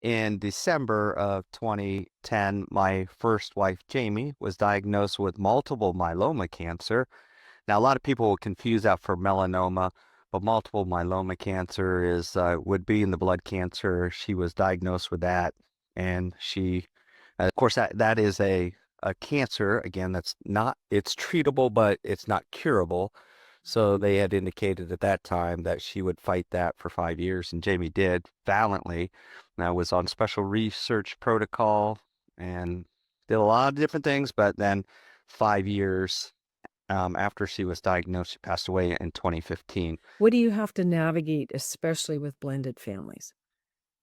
in December of 2010, my first wife, Jamie, was diagnosed with multiple myeloma cancer. Now, a lot of people will confuse that for melanoma, but multiple myeloma cancer is would be in the blood cancer. She was diagnosed with that, and of course, that is a cancer. Again, it's treatable, but it's not curable. So they had indicated at that time that she would fight that for 5 years, and Jamie did valiantly. Now was on special research protocol and did a lot of different things, but then 5 years after she was diagnosed, she passed away in 2015. What do you have to navigate, especially with blended families?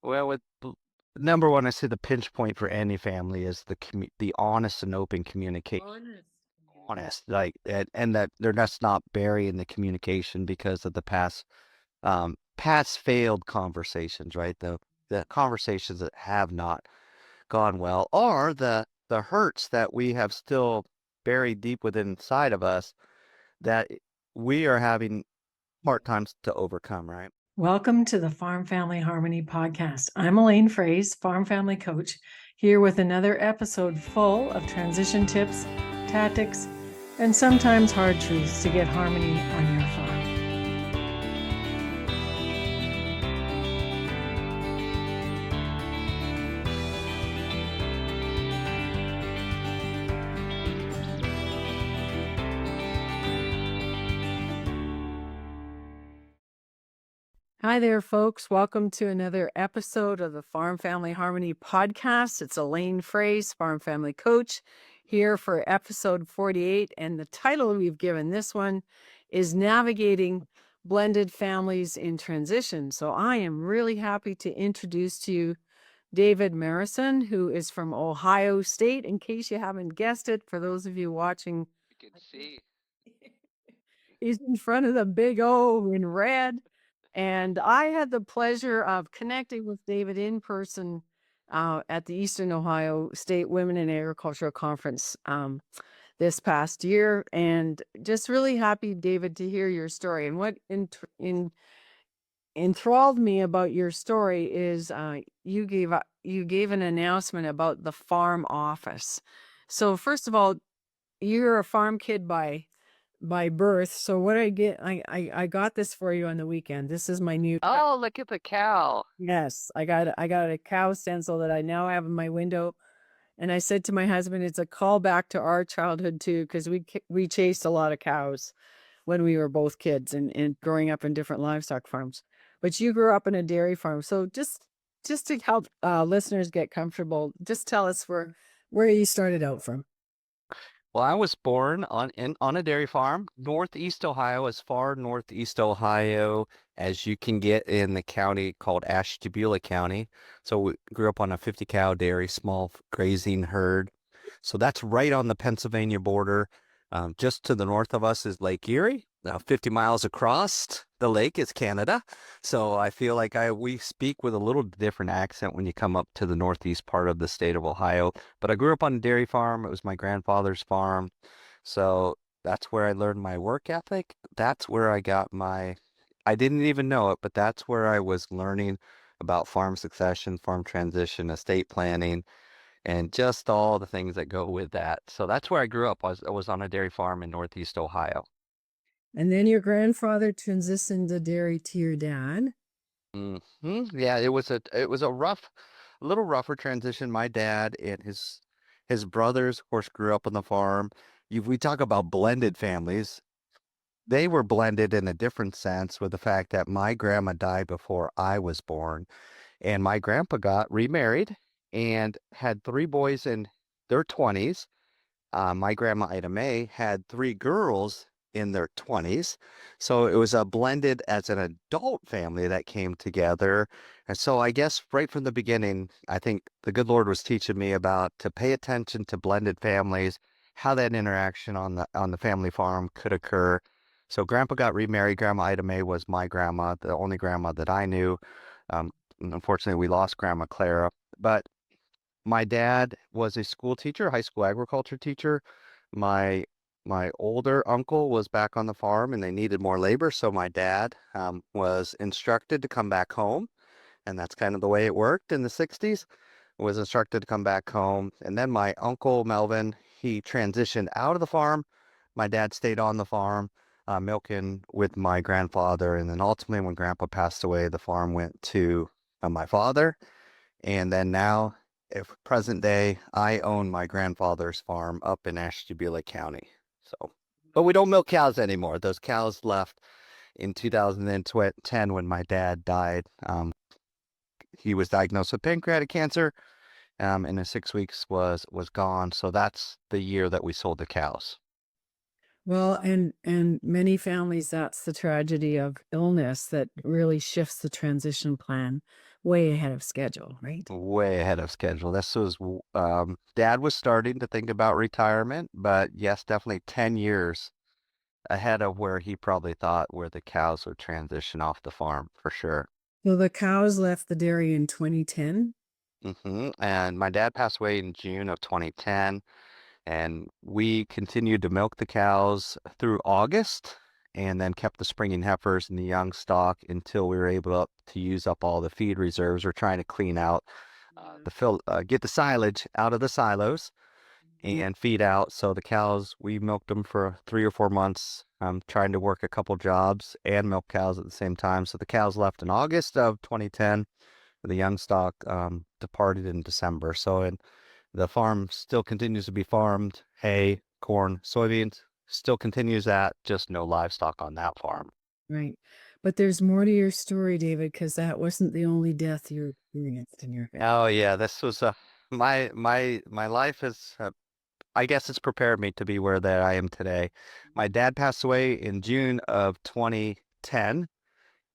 Well, number one, I say the pinch point for any family is the honest and open communication. Honest, like, and that they're just not burying the communication because of the past failed conversations, right? The conversations that have not gone well, or the hurts that we have still buried deep within inside of us that we are having hard times to overcome, right? Welcome to the Farm Family Harmony podcast. I'm Elaine Froese, Farm Family Coach, here with another episode full of transition tips, tactics, and sometimes hard truths to get harmony on your farm. Hi there, folks. Welcome to another episode of the Farm Family Harmony podcast. It's Elaine Froese, Farm Family Coach, here for episode 48. And the title we've given this one is Navigating Blended Families in Transition. So I am really happy to introduce to you David Marrison, who is from Ohio State. In case you haven't guessed it, for those of you watching, You can see. he's in front of the big O in red. And I had the pleasure of connecting with David in person at the Eastern Ohio State Women in Agricultural Conference this past year. And just really happy, David, to hear your story. And what enthralled me about your story is you gave an announcement about the farm office. So first of all, you're a farm kid by birth. So what I got this for you on the weekend. This is my new Oh, look at the cow. Yes, I got a cow stencil that I now have in my window. And I said to my husband, it's a callback to our childhood too, because we chased a lot of cows when we were both kids and growing up in different livestock farms. But you grew up in a dairy farm. So just to help listeners get comfortable, just tell us where you started out from. Well, I was born on a dairy farm, northeast Ohio, as far northeast Ohio as you can get in the county called Ashtabula County. So we grew up on a 50 cow dairy, small grazing herd. So that's right on the Pennsylvania border. Just to the north of us is Lake Erie. 50 miles across the lake is Canada. So I feel like we speak with a little different accent when you come up to the northeast part of the state of Ohio. But I grew up on a dairy farm. It was my grandfather's farm. So that's where I learned my work ethic. That's where I didn't even know it, but that's where I was learning about farm succession, farm transition, estate planning, and just all the things that go with that. So that's where I grew up. I was on a dairy farm in northeast Ohio. And then your grandfather transitioned the dairy to your dad. Yeah, it was a little rougher transition. My dad and his brothers, of course, grew up on the farm. We talk about blended families. They were blended in a different sense with the fact that my grandma died before I was born, and my grandpa got remarried and had three boys in their 20s. My grandma Ida Mae had three girls in their 20s. So it was a blended as an adult family that came together. And so I guess right from the beginning, I think the good Lord was teaching me about to pay attention to blended families, how that interaction on the family farm could occur. So grandpa got remarried. Grandma Ida Mae was my grandma, the only grandma that I knew. And unfortunately, we lost Grandma Clara. But my dad was a school teacher, high school agriculture teacher. My my older uncle was back on the farm and they needed more labor, so my dad was instructed to come back home. and that's kind of the way it worked in the 60s. Was instructed to come back home. And then my uncle Melvin, he transitioned out of the farm. My dad stayed on the farm, milking with my grandfather. And then ultimately, when grandpa passed away, the farm went to my father. And then now, if present day, I own my grandfather's farm up in Ashtabula County. So, but we don't milk cows anymore. Those cows left in 2010 when my dad died. He was diagnosed with pancreatic cancer, and in 6 weeks was gone. So that's the year that we sold the cows. Well, and many families, that's the tragedy of illness that really shifts the transition plan way ahead of schedule, right? Way ahead of schedule. Dad was starting to think about retirement, but yes, definitely 10 years ahead of where he probably thought where the cows would transition off the farm for sure. So the cows left the dairy in 2010. And my dad passed away in June of 2010. And we continued to milk the cows through August and then kept the springing heifers and the young stock until we were able to use up all the feed reserves. We're trying to clean out Yeah. get the silage out of the silos and feed out. So the cows, we milked them for 3 or 4 months. I'm trying to work a couple jobs and milk cows at the same time. So the cows left in August of 2010. The young stock departed in December. The farm still continues to be farmed. Hay, corn, soybeans still continues that, just no livestock on that farm. Right. But there's more to your story, David, because that wasn't the only death you experienced in your family. Oh yeah, this was my life has I guess it's prepared me to be where that I am today. My dad passed away in June of 2010.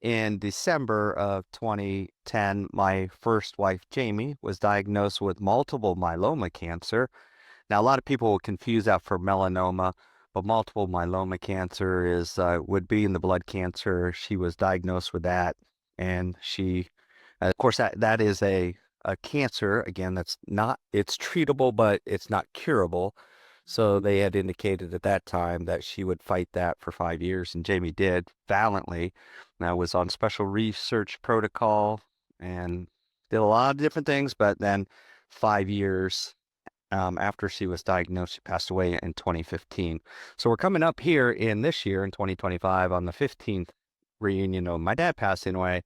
In December of 2010, my first wife, Jamie, was diagnosed with multiple myeloma cancer. Now, a lot of people will confuse that for melanoma, but multiple myeloma cancer is would be in the blood cancer. She was diagnosed with that, and of course, that is a cancer. Again, that's not it's treatable, but it's not curable. So they had indicated at that time that she would fight that for 5 years, and Jamie did valiantly. Now was on special research protocol and did a lot of different things, but then 5 years after she was diagnosed, she passed away in 2015. So we're coming up here in this year in 2025 on the 15th reunion of my dad passing away.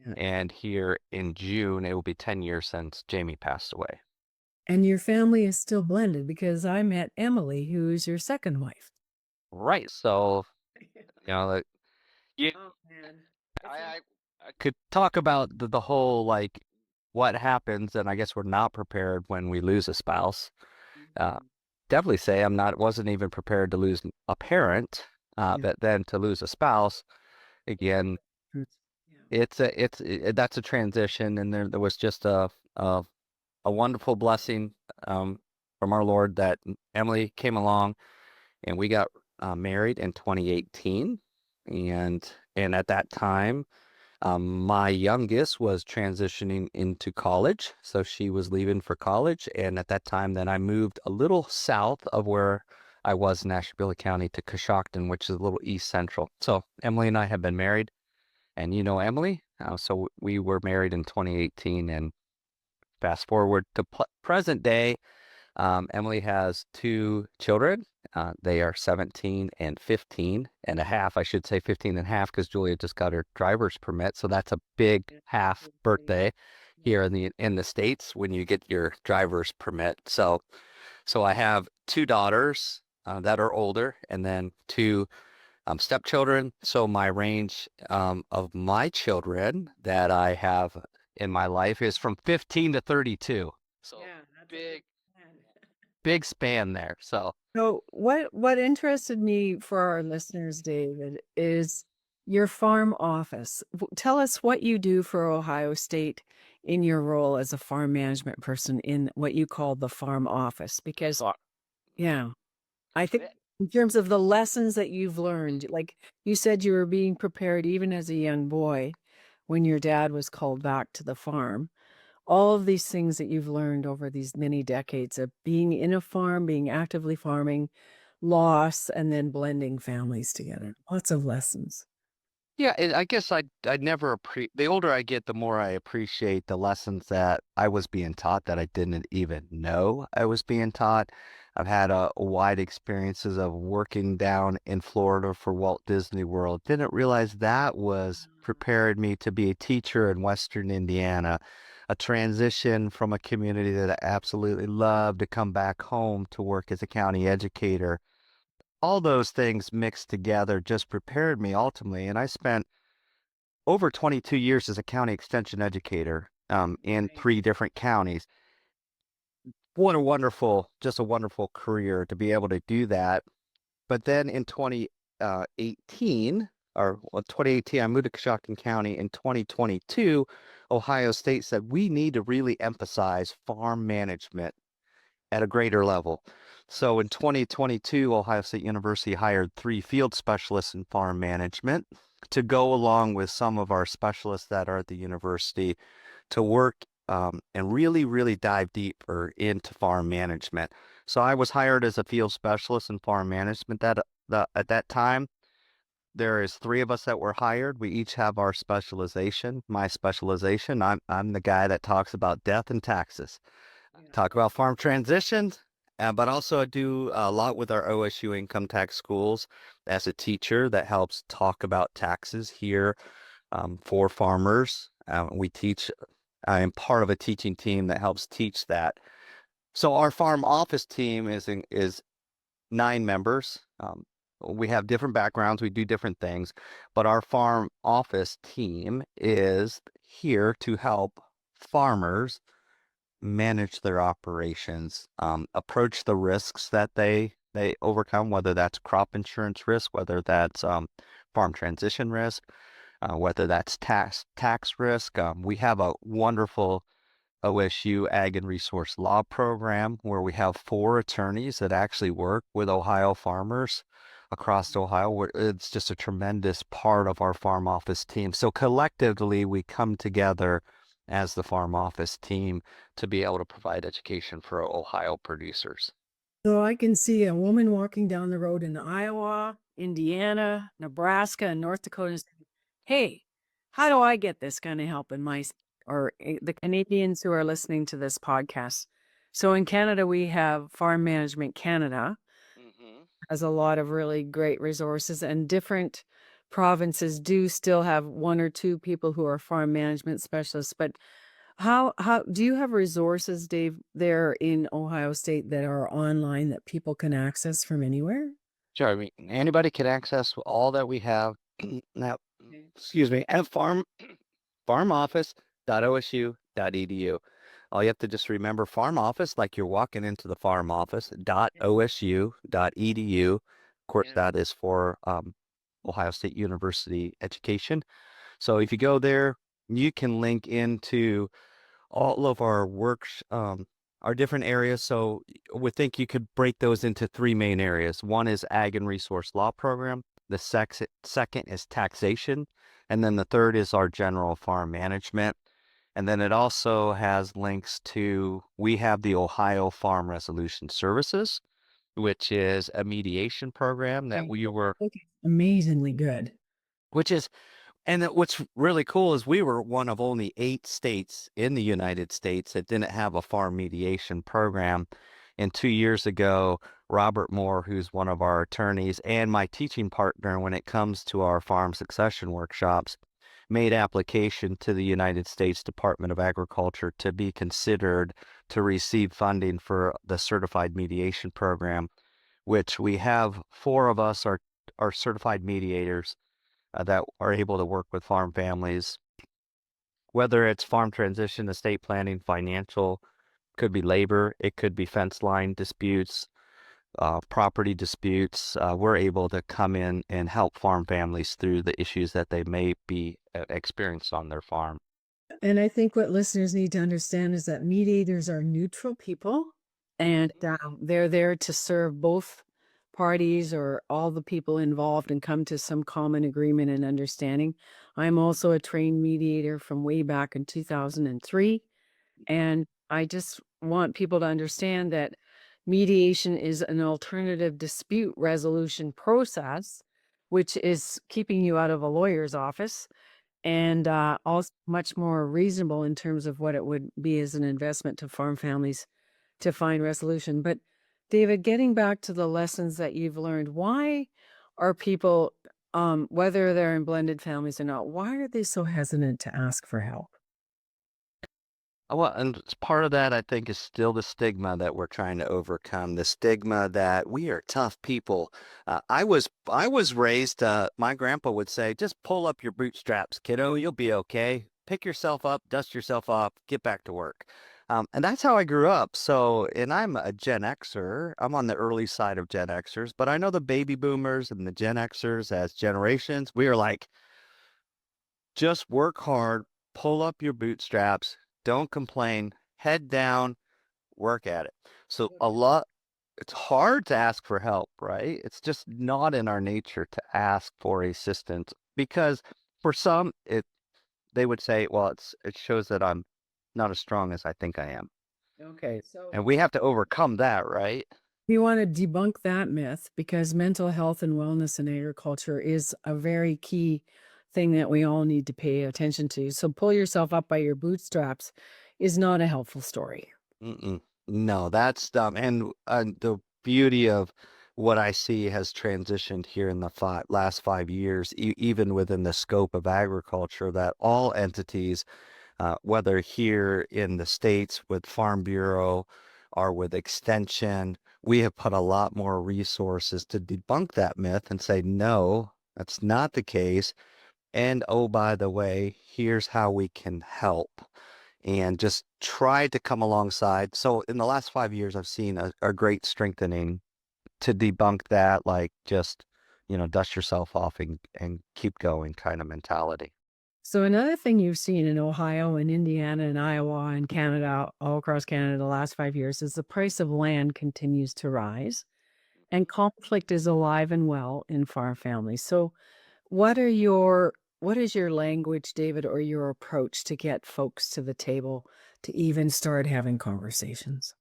Yeah. And here in June, it will be 10 years since Jamie passed away. And your family is still blended because I met Emily, who is your second wife. Right. So, like, you, Oh man. I, It's a I, I could talk about the whole, like, what happens, and I guess we're not prepared when we lose a spouse. Uh, Mhm. Definitely say wasn't even prepared to lose a parent, Yeah. but then to lose a spouse, again, Yeah. that's a transition, and there was just a wonderful blessing from our Lord that Emily came along, and we got married in 2018, and at that time, my youngest was transitioning into college, so she was leaving for college, and at that time, then I moved a little south of where I was in Ashtabula County to Coshocton, which is a little east central. So Emily and I have been married, and you know Emily, so we were married in 2018, and fast forward to present day, Emily has two children. They are 17 and 15 and a half. I should say 15 and a half because Julia just got her driver's permit. So that's a big Yeah. half birthday here in the States when you get your driver's permit. So I have two daughters that are older and then two stepchildren. So my range of my children that I have in my life is from 15 to 32. So Yeah, that's a big big, plan. big span there. So So what interested me for our listeners, David, is your farm office. Tell us what you do for Ohio State in your role as a farm management person in what you call the farm office. Because so yeah, I think I- in terms of the lessons that you've learned, like you said, you were being prepared even as a young boy when your dad was called back to the farm. All of these things that you've learned over these many decades of being in a farm, being actively farming, loss, and then blending families together. Lots of lessons. Yeah, and I guess I never the older I get, the more I appreciate the lessons that I was being taught that I didn't even know I was being taught. I've had a wide experiences of working down in Florida for Walt Disney World. Didn't realize that was prepared me to be a teacher in Western Indiana, a transition from a community that I absolutely loved to come back home to work as a county educator. All those things mixed together just prepared me ultimately. And I spent over 22 years as a county extension educator in Right. three different counties. What a wonderful, just a wonderful career to be able to do that. But then in 2018, or well, 2018, I moved to Coshocton County. In 2022, Ohio State said we need to really emphasize farm management at a greater level. So in 2022, Ohio State University hired three field specialists in farm management to go along with some of our specialists that are at the university to work and really, really dive deeper into farm management. So I was hired as a field specialist in farm management at that time. There is three of us that were hired. We each have our specialization. My specialization, I'm the guy that talks about death and taxes, Yeah. talk about farm transitions, but also I do a lot with our OSU income tax schools as a teacher that helps talk about taxes here for farmers. We teach, I am part of a teaching team that helps teach that. So our farm office team is 9 members. We have different backgrounds, we do different things, but our farm office team is here to help farmers manage their operations, approach the risks that they overcome, whether that's crop insurance risk, whether that's farm transition risk, whether that's tax risk. We have a wonderful OSU Ag and Resource Law program where we have 4 attorneys that actually work with Ohio farmers across Ohio. It's just a tremendous part of our farm office team. So collectively, we come together as the farm office team to be able to provide education for Ohio producers. So I can see a woman walking down the road in Iowa, Indiana, Nebraska, and North Dakota and saying, hey, how do I get this kind of help in my, the Canadians who are listening to this podcast? So in Canada, we have Farm Management Canada, Hmm. has a lot of really great resources, and different provinces do still have one or two people who are farm management specialists. But how do you have resources, Dave, there in Ohio State that are online that people can access from anywhere? Sure, I mean, anybody can access all that we have now, Okay. excuse me, at farmoffice.osu.edu. All you have to just remember farm office, like you're walking into the farm office, .osu.edu. Of course, Yeah. that is for Ohio State University education. So if you go there, you can link into all of our works, our different areas. So we think you could break those into three main areas. One is Ag and Resource Law Program. The second is taxation. And then the third is our general farm management. And then it also has links to, we have the Ohio Farm Resolution Services, which is a mediation program that Okay. we were, Okay. Amazingly good. which is and what's really cool is we were one of only 8 states in the United States that didn't have a farm mediation program. And 2 years ago, Robert Moore, who's one of our attorneys and my teaching partner when it comes to our farm succession workshops, made application to the United States Department of Agriculture to be considered to receive funding for the certified mediation program, which we have 4 of us are certified mediators that are able to work with farm families, whether it's farm transition, estate planning, financial, could be labor, it could be fence line disputes, property disputes. We're able to come in and help farm families through the issues that they may be experienced on their farm. And I think what listeners need to understand is that mediators are neutral people, and Mhm. they're there to serve both parties or all the people involved and come to some common agreement and understanding. I'm also a trained mediator from way back in 2003. And I just want people to understand that mediation is an alternative dispute resolution process which is keeping you out of a lawyer's office and also much more reasonable in terms of what it would be as an investment to farm families to find resolution. But David, getting back to the lessons that you've learned, why are people, whether they're in blended families or not, why are they so hesitant to ask for help? Well, and part of that, I think, is still the stigma that we're trying to overcome. The stigma that we are tough people. I was raised. My grandpa would say, "Just pull up your bootstraps, kiddo. You'll be okay. Pick yourself up, dust yourself off, get back to work." And that's how I grew up. So, and I'm a Gen Xer. I'm on the early side of Gen Xers, but I know the baby boomers and the Gen Xers as generations. We are like, just work hard, pull up your bootstraps, don't complain, head down, work at it. So it's hard to ask for help, right? It's just not in our nature to ask for assistance because for some they would say, well, it shows that I'm not as strong as I think I am. Okay. So And we have to overcome that, right? we want to debunk that myth because mental health and wellness in agriculture is a very key thing that we all need to pay attention to. So pull yourself up by your bootstraps is not a helpful story. Mm-mm. No, that's dumb. And the beauty of what I see has transitioned here in the last 5 years, even within the scope of agriculture, that all entities, whether here in the States with Farm Bureau or with Extension, we have put a lot more resources to debunk that myth and say, no, that's not the case. And oh, by the way, here's how we can help and just try to come alongside. So in the last 5 years, I've seen a great strengthening to debunk that, like just, dust yourself off and keep going kind of mentality. So another thing you've seen in Ohio and Indiana and Iowa and Canada, all across Canada the last 5 years is the price of land continues to rise and conflict is alive and well in farm families. So what is your language, David, or your approach to get folks to the table to even start having conversations?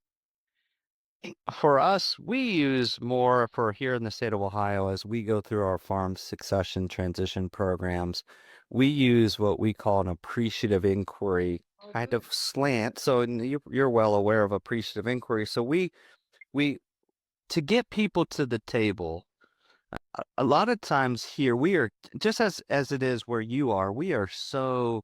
For us, we use more for here in the state of Ohio as we go through our farm succession transition programs. We use what we call an appreciative inquiry Oh, kind good. of slant. So and you're well aware of appreciative inquiry. So we to get people to the table, a lot of times here we are just as it is where you are, we are so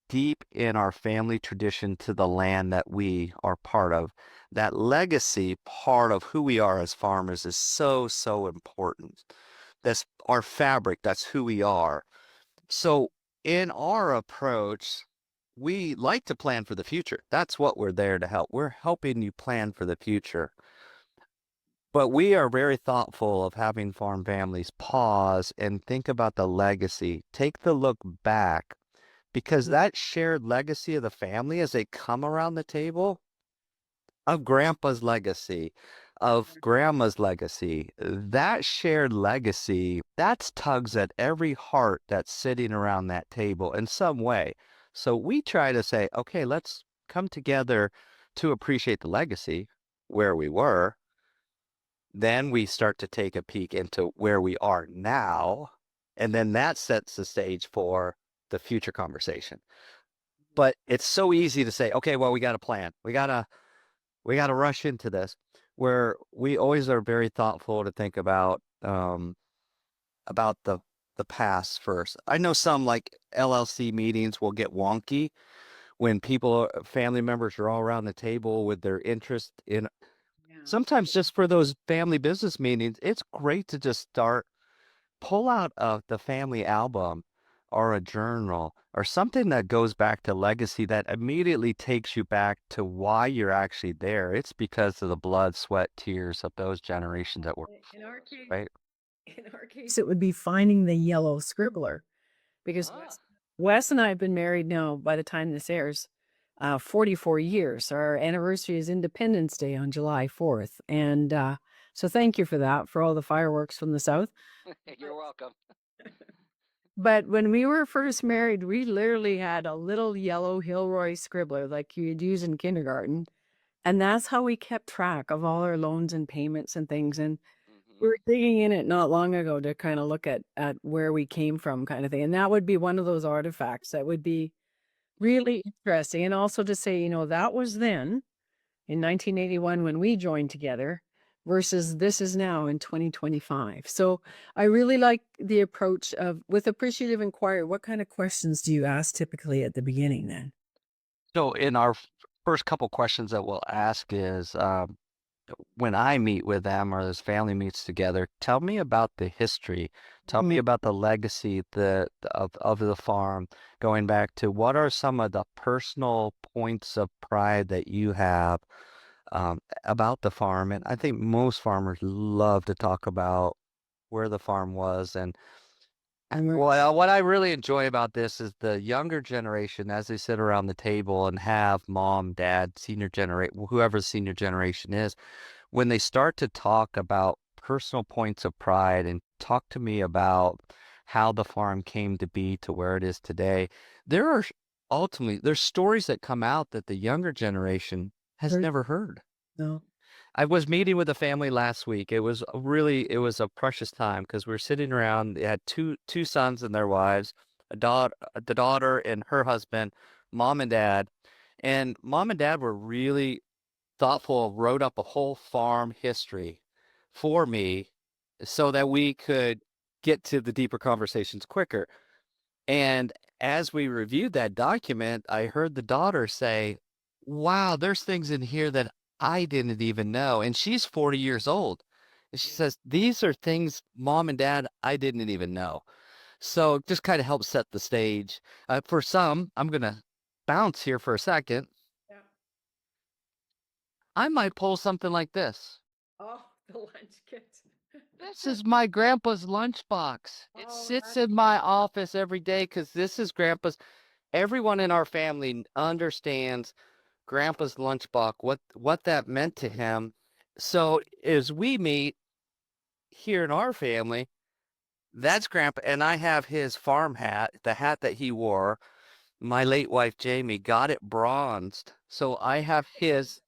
deep in our family tradition to the land that we are part of. That legacy part of who we are as farmers is so, so important. That's our fabric, that's who we are. So in our approach, we like to plan for the future. That's what we're there to help. We're helping you plan for the future. But we are very thoughtful of having farm families pause and think about the legacy. Take the look back because that shared legacy of the family as they come around the table of grandpa's legacy, of grandma's legacy, that shared legacy, that's tugs at every heart that's sitting around that table in some way. So we try to say, okay, let's come together to appreciate the legacy where we were. Then we start to take a peek into where we are now. And then that sets the stage for the future conversation. But it's so easy to say, okay, well, we got a plan. We gotta rush into this. Where we always are very thoughtful to think about the past first. I know some like LLC meetings will get wonky when family members are all around the table with their interest in Yeah. sometimes just for those family business meetings, it's great to just pull out the family album or a journal or something that goes back to legacy that immediately takes you back to why you're actually there. It's because of the blood, sweat, tears of those generations that were In our before us, case, right? in our case, it would be finding the yellow scribbler because Ah. Wes and I have been married now by the time this airs, 44 years. Our anniversary is Independence Day on July 4th. And so thank you for that, for all the fireworks from the South. You're welcome. But when we were first married, we literally had a little yellow Hilroy scribbler like you'd use in kindergarten. And that's how we kept track of all our loans and payments and things. And We were digging in it not long ago to kinda look at where we came from kind of thing, and that would be one of those artifacts that would be really interesting, and also to say, that was then in 1981 when we joined together versus this is now in 2025. So I really like the approach of with appreciative inquiry, what kind of questions do you ask typically at the beginning then? So in our first couple questions that we'll ask is, when I meet with them or this family meets together, tell me about the history. Tell me Mm, about the legacy of the farm, going back to what are some of the personal points of pride that you have about the farm. And I think most farmers love to talk about where the farm was. And I'm re- well, what I really enjoy about this is the younger generation, as they sit around the table and have mom, dad, senior generation, whoever the senior generation is, when they start to talk about personal points of pride and talk to me about how the farm came to be to where it is today, there are ultimately there's stories that come out that the younger generation has there's never heard. no. I was meeting with a family last week. It was a precious time because we were sitting around. They had two sons and their wives, the daughter and her husband, mom and dad. And mom and dad were really thoughtful, wrote up a whole farm history for me so that we could get to the deeper conversations quicker. And as we reviewed that document, I heard the daughter say, "Wow, there's things in here that I didn't even know." And she's 40 years old. And she says, "These are things, mom and dad, I didn't even know." So just kind of helps set the stage. For some, I'm going to bounce here for a second. Yeah. I might pull something like this. Oh, the lunch kit. This is my grandpa's lunchbox. It Oh, sits that's in my office every day because this is grandpa's. Everyone in our family understands grandpa's lunchbox, what that meant to him. So as we meet here in our family, that's grandpa, and I have his farm hat, the hat that he wore. My late wife Jamie got it bronzed, so I have his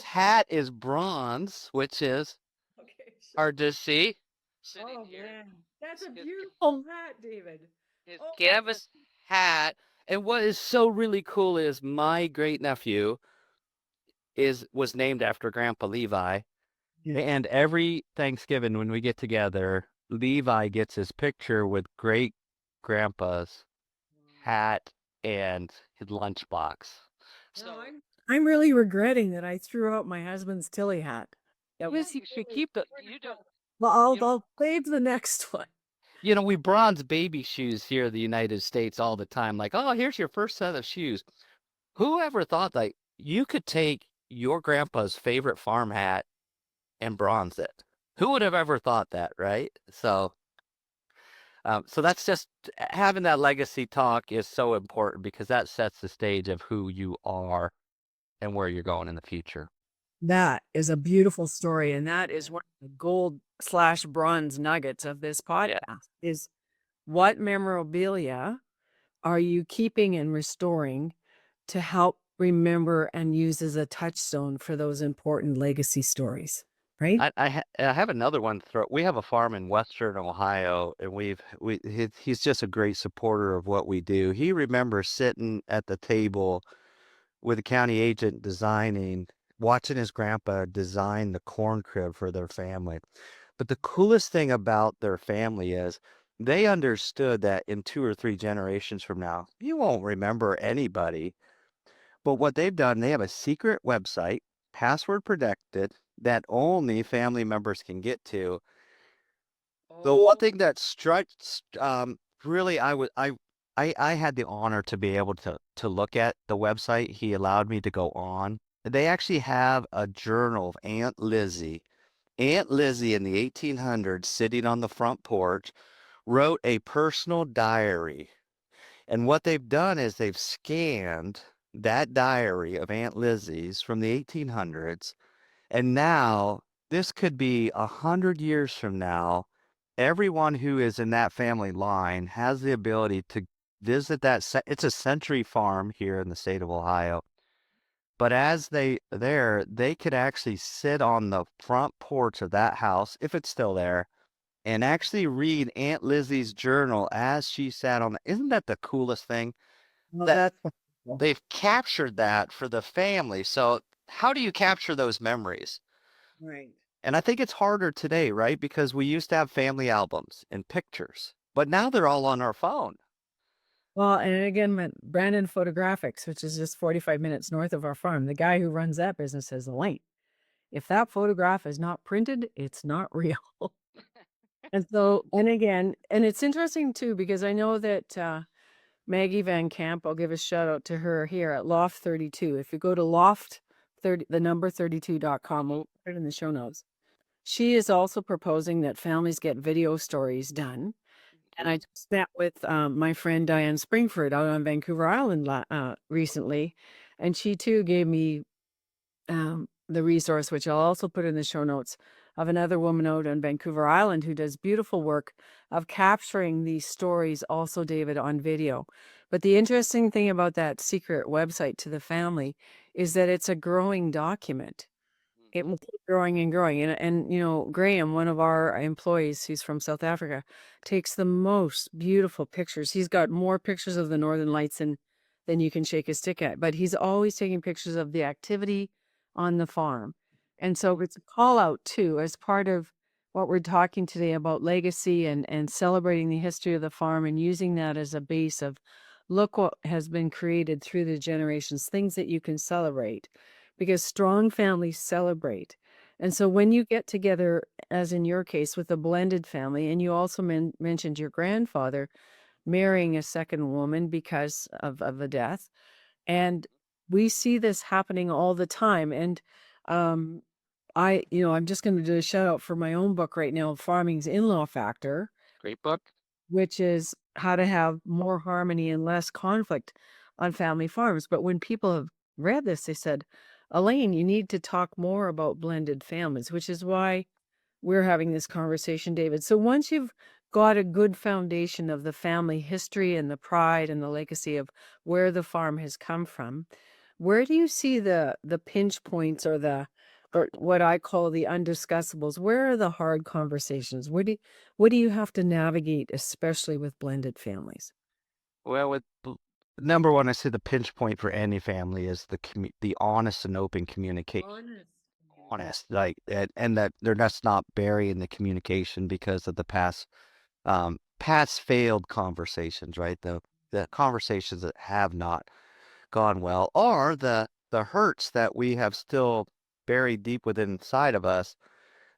hat is bronze, which is okay. hard to see. Sitting Oh here, man, that's a his beautiful hat, David. his Oh, canvas hat. And what is so really cool is my great nephew is was named after Grandpa Levi. yeah. And every Thanksgiving when we get together, Levi gets his picture with great grandpa's hat and his lunchbox. No, So I'm really regretting that I threw out my husband's Tilly hat. That was yes, you should keep the you don't well, you know I'll save the next one. we bronze baby shoes here in the United States all the time. Like, oh, here's your first set of shoes. Whoever thought that you could take your grandpa's favorite farm hat and bronze it? Who would have ever thought that, right? So that's just having that legacy talk is so important because that sets the stage of who you are and where you're going in the future. That is a beautiful story, and that is one of the gold slash bronze nuggets of this Yeah. podcast is what memorabilia are you keeping and restoring to help remember and use as a touchstone for those important legacy stories, right? I have another one. We have a farm in Western Ohio, and he's just a great supporter of what we do. He remembers sitting at the table with the county agent watching his grandpa design the corn crib for their family. But the coolest thing about their family is they understood that in 2 or 3 generations from now, you won't remember anybody. But what they've done, they have a secret website, password protected, that only family members can get to. The one thing that struck, really, I had the honor to be able to look at the website. He allowed me to go on. They actually have a journal of Aunt Lizzie. Aunt Lizzie in the 1800s, sitting on the front porch, wrote a personal diary. And what they've done is they've scanned that diary of Aunt Lizzie's from the 1800s. And now, this could be 100 years from now. Everyone who is in that family line has the ability to visit that. It's a century farm here in the state of Ohio. But as they could actually sit on the front porch of that house, if it's still there, and actually read Aunt Lizzie's journal as she sat on isn't that the coolest thing? Well, That that's wonderful. they've captured that for the family. So how do you capture those memories? Right. And I think it's harder today, right? Because we used to have family albums and pictures, but now they're all on our phone. Well, and again, Brandon Photographics, which is just 45 minutes north of our farm, the guy who runs that business says, Elaine, if that photograph is not printed, it's not real. And so, and again, and it's interesting too, because I know that Maggie Van Camp, I'll give a shout out to her here at Loft 32. If you go to Loft 30, the number 32.com, we'll put it in the show notes. She is also proposing that families get video stories done. And I Mhm. just met with my friend Diane Springford out on Vancouver Island recently. And she too gave me the resource, which I'll also put in the show notes, of another woman out on Vancouver Island who does beautiful work of capturing these stories, also, David, on video. But the interesting thing about that secret website to the family is that it's a growing document. It Mhm. will keep growing and growing, and, you know, Graham, one of our employees who's from South Africa, takes the most beautiful pictures. He's got more pictures of the Northern Lights than you can shake a stick at, but he's always taking pictures of the activity on the farm, and so it's a call out too, as part of what we're talking today about legacy and celebrating the history of the farm and using that as a base of, "Look what has been created through the generations," things that you can celebrate because strong families celebrate. And so when you get together, as in your case with a blended family, and you also mentioned your grandfather marrying a second woman because of a death, and we see this happening all the time. And um, I'm just going to do a shout out for my own book right now, Farming's In-Law Factor, Great book. which is how to have more harmony and less conflict on family farms. But when people have read this, they said, Elaine, you need to talk more about blended families, which is why we're having this conversation, David. So once you've got a good foundation of the family history and the pride and the legacy of where the farm has come from, where do you see the pinch points or the or what I call the undiscussables? Where are the hard conversations? What do you have to navigate, especially with blended families? Well, number one, I say the pinch point for any family is the honest and open communication. Honest communication. Honest, like, and that they're just not burying the communication because of the past failed conversations, right? The conversations that have not gone well, or the hurts that we have still buried deep within inside of us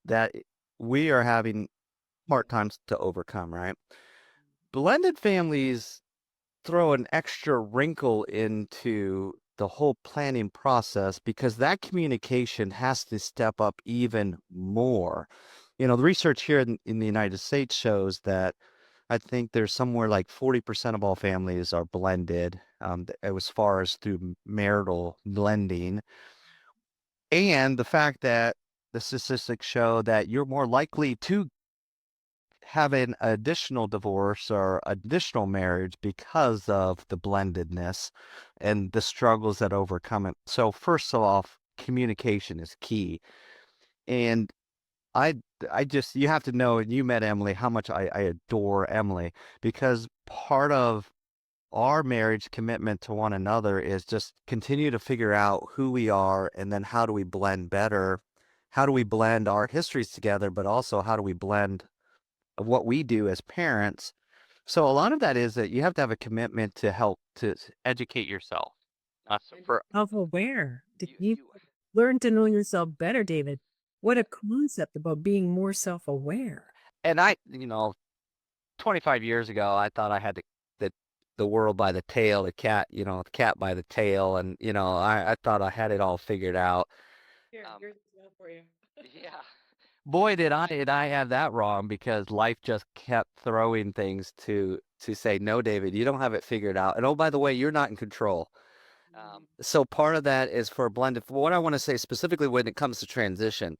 that we are having hard times to overcome, right? Blended families throw an extra wrinkle into the whole planning process because that communication has to step up even more. The research here in the United States shows that I think there's somewhere like 40% of all families are blended, as far as through marital blending. And the fact that the statistics show that you're more likely to have an additional divorce or additional marriage because of the blendedness and the struggles that overcome it. So first of all, communication is key. And I I just you have to know, and you met Emily, how much I adore Emily because part of our marriage commitment to one another is just continue to figure out who we are and then how do we blend better? How do we blend our histories together, but also how do we blend what we do as parents? So a lot of that is that you have to have a commitment to help to educate yourself. So And for self-aware. You you learn to know yourself better, David. What a concept about being more self-aware. and 25 years ago, I thought I had the world by the tail, the cat by the tail, and I thought I had it all figured out. Here, Um, here's one for you. yeah. Boy, did I have that wrong because life just kept throwing things to say, no, David, you don't have it figured out. And oh, by the way, you're not in control. So part of that is for blended. What I want to say specifically when it comes to transition,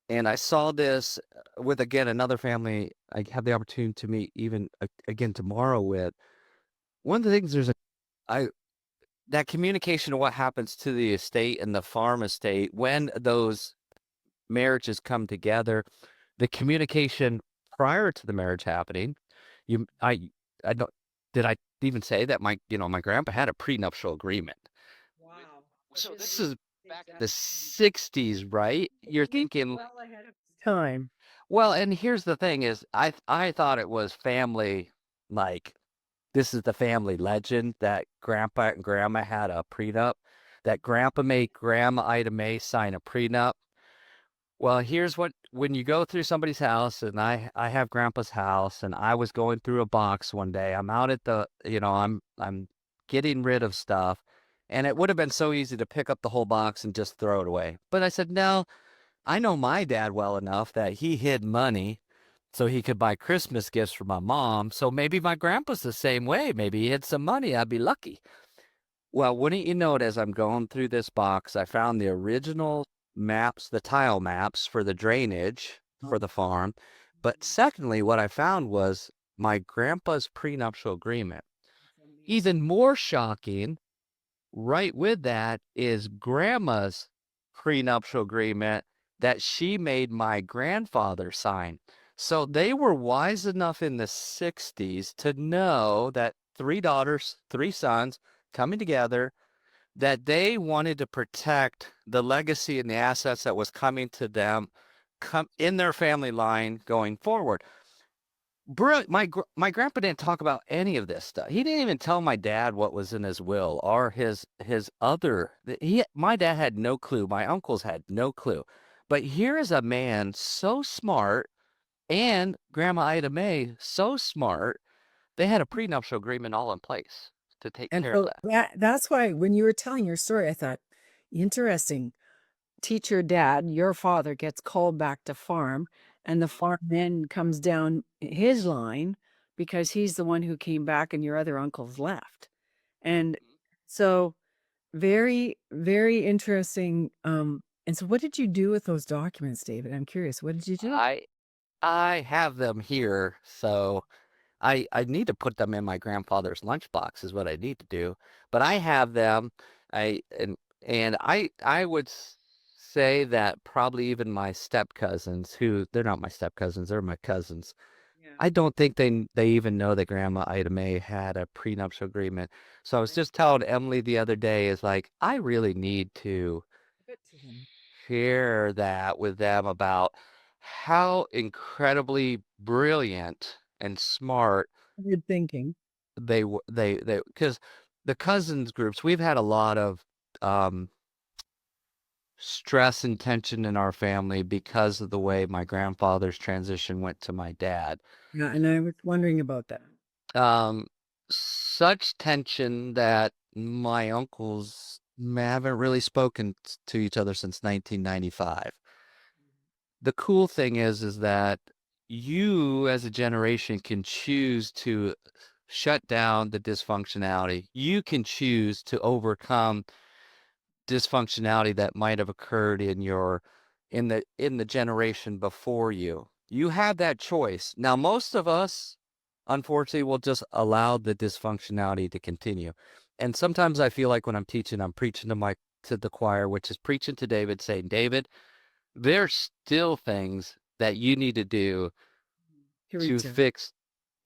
and I saw this with again another family I have the opportunity to meet even again tomorrow with. One of the things I that communication of what happens to the estate and the farm estate when those marriages come together, the communication prior to the marriage happening, you I don't did I even say that my grandpa had a prenuptial agreement? With Wow. Which so is this is back in the exactly. '60s, right? You're He's thinking well ahead of his time. well, and here's the thing is I thought it was family, like, this is the family legend that grandpa and grandma had a prenup, that grandpa made grandma Ida Mae sign a prenup. Well, here's what when you go through somebody's house, and I have grandpa's house, and I was going through a box one day. I'm out at I'm getting rid of stuff, and it would have been so easy to pick up the whole box and just throw it away. But I said, "No, I know my dad well enough that he hid money so he could buy Christmas gifts for my mom. So maybe my grandpa's the same way. Maybe he had some money. I'd be lucky." Well, wouldn't you know it, as I'm going through this box, I found the original maps, the tile maps for the drainage for the farm. But secondly, what I found was my grandpa's prenuptial agreement. Even more shocking, right with that is grandma's prenuptial agreement that she made my grandfather sign. So they were wise enough in the 60s to know that three daughters, three sons coming together, that they wanted to protect the legacy and the assets that was coming to them come in their family line going forward. Brilliant. My grandpa didn't talk about any of this stuff. He didn't even tell my dad what was in his will or his other. My dad had no clue. My uncles had no clue. But here is a man so smart, and Grandma Ida Mae so smart. They had a prenuptial agreement all in place to take And care of so that. that's why when you were telling your story, I thought, interesting. Teacher dad, your father gets called back to farm, and the farm then comes down his line because he's the one who came back and your other uncles left. And so very, very interesting. And so what did you do with those documents, David? I'm curious. What did you do? I I have them here, so I need to put them in my grandfather's lunchbox is what I need to do. But I have them. I and I would say that probably even my step cousins, who they're not my step cousins, they're my cousins. Yeah. I don't think they even know that Grandma Ida Mae had a prenuptial agreement. So I was Right. just telling Emily the other day is like I really need to Give it to him. share that with them about how incredibly brilliant and smart Good thinking. they because the cousins groups, we've had a lot of um stress and tension in our family because of the way my grandfather's transition went to my dad. Yeah, and I was wondering about that. Um Such tension that my uncles haven't really spoken to each other since 1995. The cool thing is that you as a generation can choose to shut down the dysfunctionality. You can choose to overcome dysfunctionality that might have occurred in your in the generation before you. You have that choice. Now, most of us, unfortunately, will just allow the dysfunctionality to continue. And sometimes I feel like when I'm teaching, I'm preaching to the choir, which is preaching to David, saying, David, there's still things that you need to do To to reach out. fix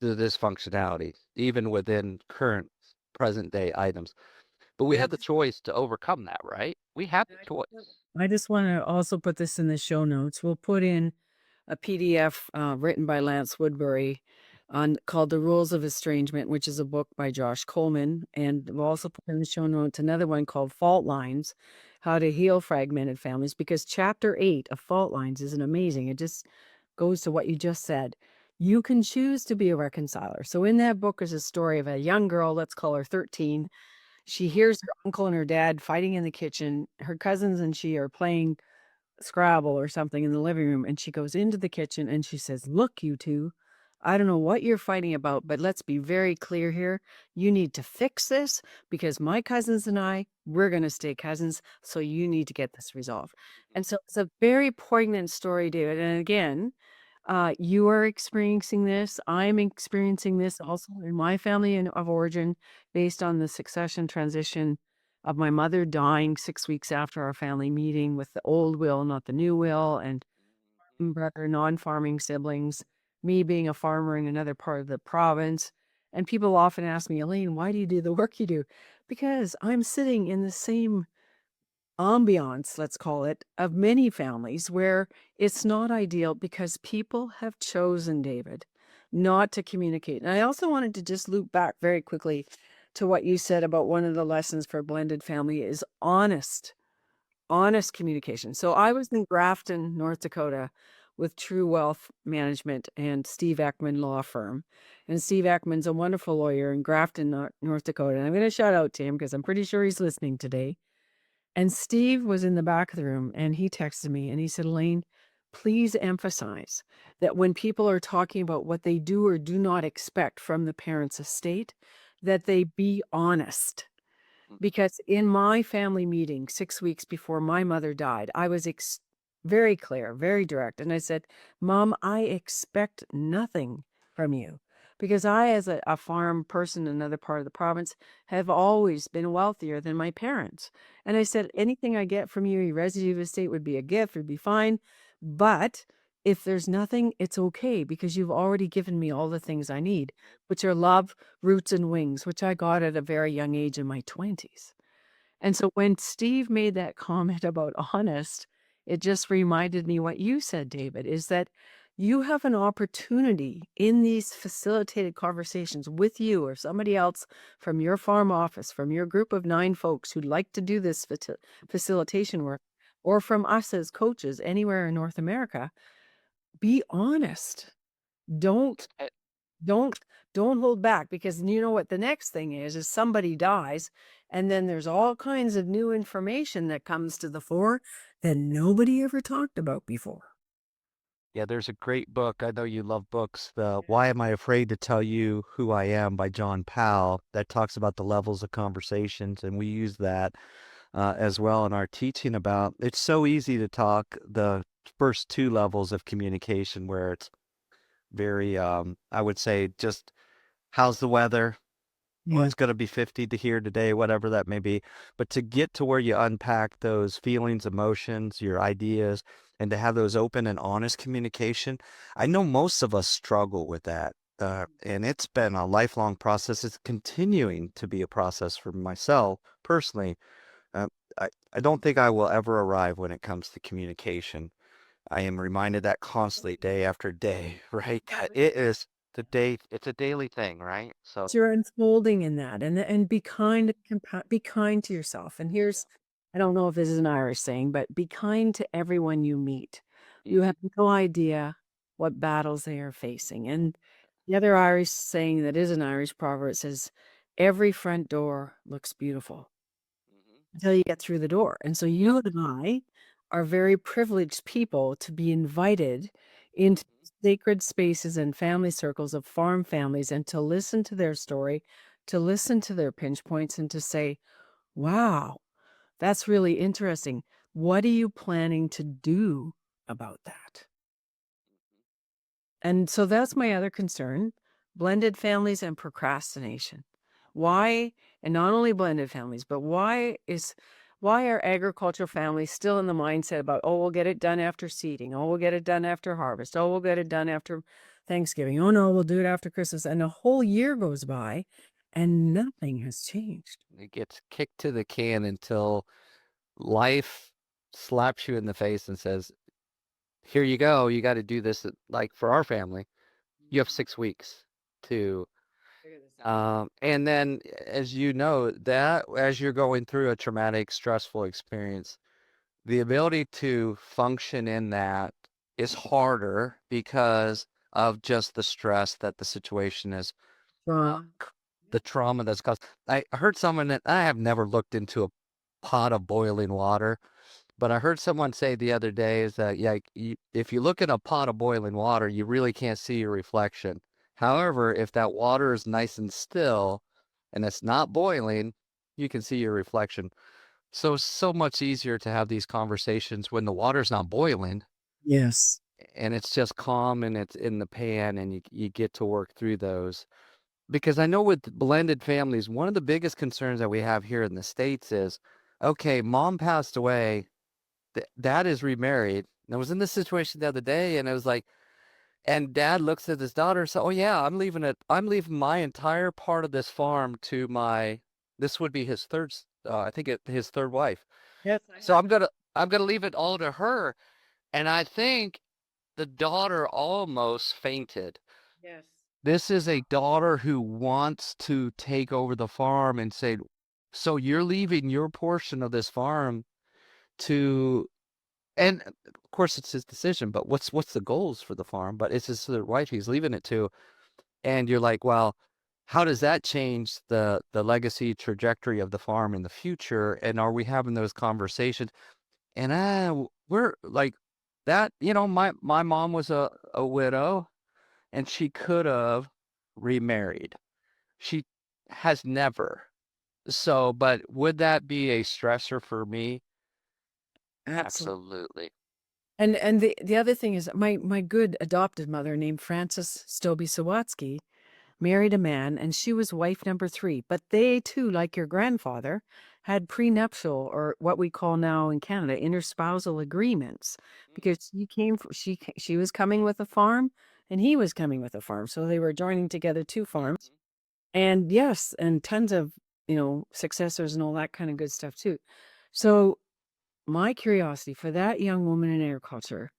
the dysfunctionality, even within current present day items. But we have the That's choice to overcome that, right? We have the choice. I just want to also put this in the show notes. We'll put in a PDF written by Lance Woodbury on called The Rules of Estrangement, which is a book by Josh Coleman. And we'll also put in the show notes another one called Fault Lines, How to Heal Fragmented Families, because chapter 8 of Fault Lines is an amazing. It just goes to what you just said. You can choose to be a reconciler. So in that book is a story of a young girl, let's call her 13. She hears her uncle and her dad fighting in the kitchen. Her cousins and she are playing Scrabble or something in the living room, and she goes into the kitchen and she says, "Look, you two, I don't know what you're fighting about, but let's be very clear here. You need to fix this because my cousins and we're going to stay cousins. So you need to get this resolved." And so it's a very poignant story, David. And again, you are experiencing this. I'm experiencing this also in my family of origin based on the succession transition. of my mother dying 6 weeks after our family meeting with the old will, not the new will, and brother, non-farming siblings, me being a farmer in another part of the province. And people often ask me, Elaine, why do you do the work you do? Because I'm sitting in the same ambiance, let's call it, of many families where it's not ideal because people have chosen, David, not to communicate. And I also wanted to just loop back very quickly to what you said about one of the lessons for blended family is honest communication. So I was in Grafton, North Dakota with True Wealth Management and Steve Eckman Law Firm. And Steve Eckman's a wonderful lawyer in Grafton, North Dakota. And I'm going to shout out to him because I'm pretty sure he's listening today. And Steve was in the back of the room and he texted me and he said, Elaine, please emphasize that when people are talking about what they do or do not expect from the parents' estate, that they be honest. Because in my family meeting 6 weeks before my mother died, I was very clear, very direct, and I said, "Mom, I expect nothing from you." Because I, as a farm person in another part of the province, have always been wealthier than my parents. And I said, "Anything I get from you, your residue estate would be a gift, would be fine. But if there's nothing, it's okay because you've already given me all the things I need, which are love, roots, and wings, which I got at a very young age in my 20s." And so when Steve made that comment about honest, it just reminded me what you said, David, is that you have an opportunity in these facilitated conversations with you or somebody else from your farm office, from your group of 9 folks who'd like to do this facilitation work, or from us as coaches anywhere in North America. Be honest. Don't Eh, don't don't hold back because you know what the next thing is somebody dies and then there's all kinds of new information that comes to the fore that nobody ever talked about before. Yeah, there's a great book. I know you love books. The Why Am I Afraid to Tell You Who I Am by John Powell that talks about the levels of conversations, and we use that as well in our teaching about. It's so easy to talk the first two levels of communication where it's very, I would say, just how's the weather? Well, Yeah. it's gonna be 50 to here today, whatever that may be. But to get to where you unpack those feelings, emotions, your ideas, and to have those open and honest communication, I know most of us struggle with that. And it's been a lifelong process. It's continuing to be a process for myself personally. Uh, I don't think I will ever arrive when it comes to communication. I am reminded that constantly, day after day, right? That it is it's a daily thing, right? So, You're unfolding in that and be kind, be kind to yourself. And here's, I don't know if this is an Irish saying, but be kind to everyone you meet. You mhm, have no idea what battles they are facing. And the other Irish saying that is an Irish proverb says, every front door looks beautiful mhm, until you get through the door. And so you and I are very privileged people to be invited into mhm, sacred spaces and family circles of farm families and to listen to their story, to listen to their pinch points and to say, wow, that's really interesting. What are you planning to do about that? And so that's my other concern, blended families and procrastination. Why, and not only blended families, but why are agricultural families still in the mindset about, oh, we'll get it done after seeding, oh, we'll get it done after harvest, oh, we'll get it done after Thanksgiving, oh no, we'll do it after Christmas. And a whole year goes by and nothing has changed. it gets kicked to the can until life slaps you in the face and says, "Here you go. You got to do this." Like for our family, you have 6 weeks to, and then as you know, that as you're going through a traumatic, stressful experience, the ability to function in that is harder because of just the stress that the situation is, uh, Wrong. the trauma that's caused. I heard someone that I have never looked into a pot of boiling water, but I heard someone say the other day is that, yeah, if you look in a pot of boiling water, you really can't see your reflection. However, if that water is nice and still and it's not boiling, you can see your reflection. So it's so much easier to have these conversations when the water's not boiling Yes. and it's just calm and it's in the pan and you get to work through those. because I know with blended families, one of the biggest concerns that we have here in the States is, okay, mom passed away, dad is remarried. And I was in this situation the other day, and it was like, and dad looks at his daughter and says, "Oh yeah, I'm leaving my entire part of this farm to my, this would be his his third wife. Yes, I So have. I'm gonna leave it all to her." And I think the daughter almost fainted. Yes. This is a daughter who wants to take over the farm and say, "So you're leaving your portion of this farm to," and of course it's his decision, but what's the goals for the farm? But it's his third wife he's leaving it to. And you're like, well, how does that change the legacy trajectory of the farm in the future? And are we having those conversations? And we're like that, my mom was a widow, and she could have remarried. She has never. So, but would that be a stressor for me? Absolutely. Absolutely. And the other thing is my good adopted mother named Frances Stobie Sawatsky married a man, and she was wife number 3. But they too, like your grandfather, had prenuptial, or what we call now in Canada, interspousal agreements, because she was coming with a farm, and he was coming with a farm, so they were joining together 2 farms. And yes, and tons of, successors and all that kind of good stuff too. So my curiosity for that young woman in agriculture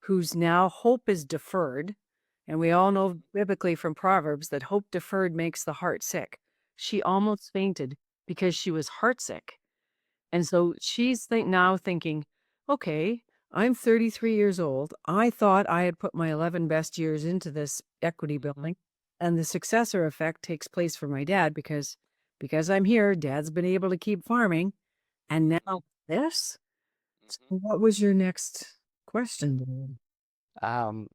whose now hope is deferred. And we all know biblically from Proverbs that hope deferred makes the heart sick. She almost fainted because she was heartsick. And so she's now thinking, okay, I'm 33 years old. I thought I had put my 11 best years into this equity Mhm, building, and the successor effect takes place for my dad because I'm here, dad's been able to keep farming, and mhm, now this? So mhm. what was your next question? Um,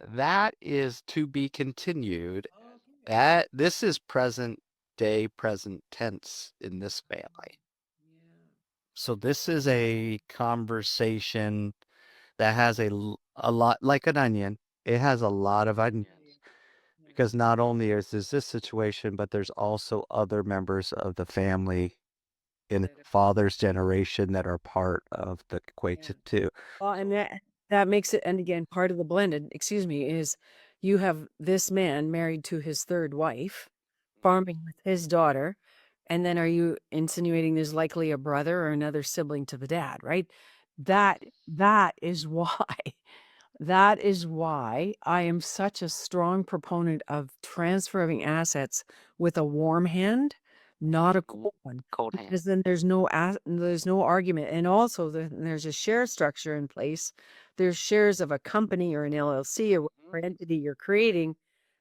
that is to be continued. Okay. That this is present day, present tense in this family. Yeah. So this is a conversation that has a lot, like an onion. It has a lot of onions Yeah. because not only is this situation, but there's also other members of the family in That father's generation that are part of the yeah. equation too. Well, and So, that makes it, and again, part of the blended, excuse me, is you have this man married to his third wife, farming with his daughter, and then are you insinuating there's likely a brother or another sibling to the dad, right? That is why that is why I am such a strong proponent of transferring assets with a warm hand, not a mhm, cold one, cold hand. because then there's no argument, and also there's a share structure in place. There's shares of a company or an LLC or Mhm, whatever entity you're creating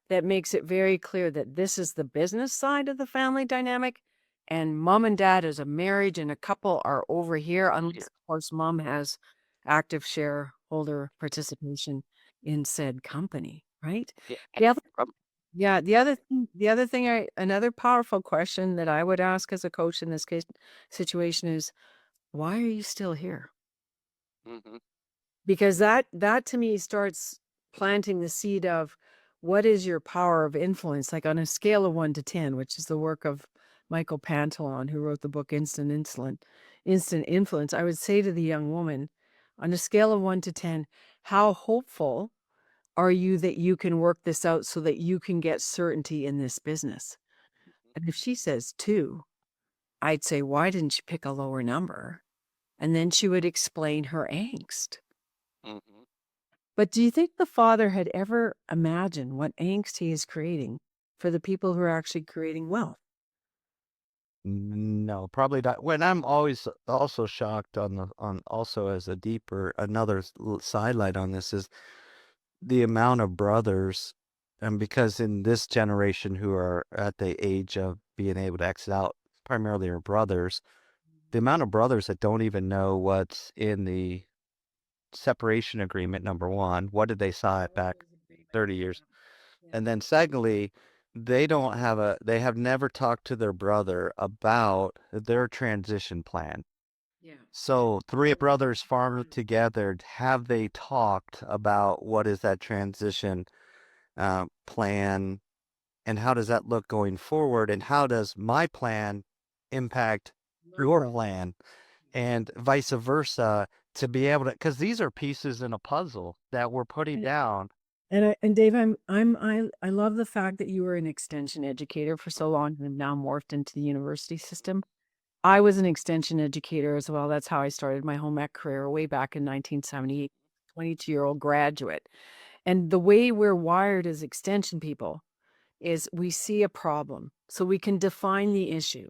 that makes it very clear that this is the business side of the family dynamic, and mom and dad as a marriage and a couple are over here, unless here. of course mom has active shareholder participation in said company, right? Yeah. The other From yeah, the other thing another powerful question that I would ask as a coach in this case situation is, why are you still here? mhm, Because that to me starts planting the seed of what is your power of influence, like on a scale of 1 to 10, which is the work of Michael Pantalon, who wrote the book Instant Influence. I would say to the young woman, on a scale of 1 to 10, how hopeful are you that you can work this out so that you can get certainty in this business? And if she says 2, I'd say, why didn't you pick a lower number? And then she would explain her angst. mhm. But do you think the father had ever imagined what angst he is creating for the people who are actually creating wealth? No, probably not. When I'm always also shocked on also as a deeper another sidelight on this is the amount of brothers, and because in this generation who are at the age of being able to exit out, primarily are brothers, the amount of brothers that don't even know what's in the separation agreement, number one, what did they sign Oh, back there's a big 30 years? yeah. And then secondly, they have never talked to their brother about their transition plan. Yeah. And So three brothers farmed together. Have they talked about what is that transition plan? and how does that look going forward, and how does my plan impact your plan, and vice versa, to be able to, because these are pieces in a puzzle that we're putting And down. and Dave, I love the fact that you were an extension educator for so long and have now morphed into the university system. I was an extension educator as well. That's how I started my home ec career way back in 1978, 22-year-old graduate. And the way we're wired as extension people is we see a problem, so we can define the issue.